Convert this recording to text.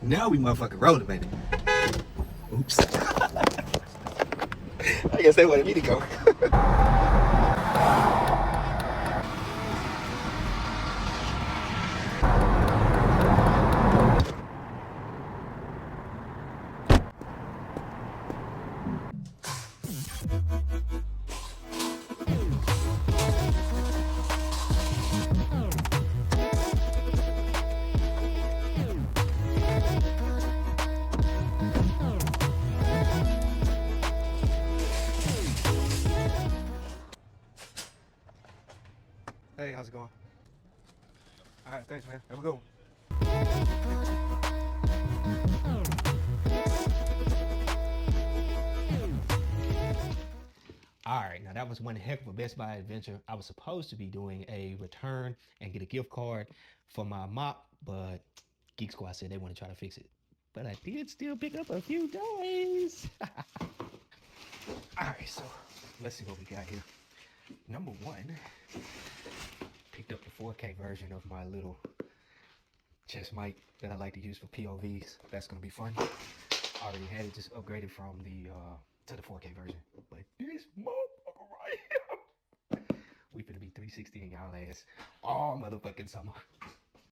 Now we motherfucking rolling, baby. Oops. I guess they wanted me to go. Hey, how's it going? All right, thanks, man. Have a good one. All right, now that was one heck of a Best Buy adventure. I was supposed to be doing a return and get a gift card for my mop, but Geek Squad said they want to try to fix it. But I did still pick up a few toys. All right, so let's see what we got here. Number one, picked up the 4K version of my little chest mic that I like to use for POVs. That's gonna be fun. I already had it, just upgraded from the to the 4K version. But this motherfucker right here, we finna be 360 in y'all ass all motherfucking summer.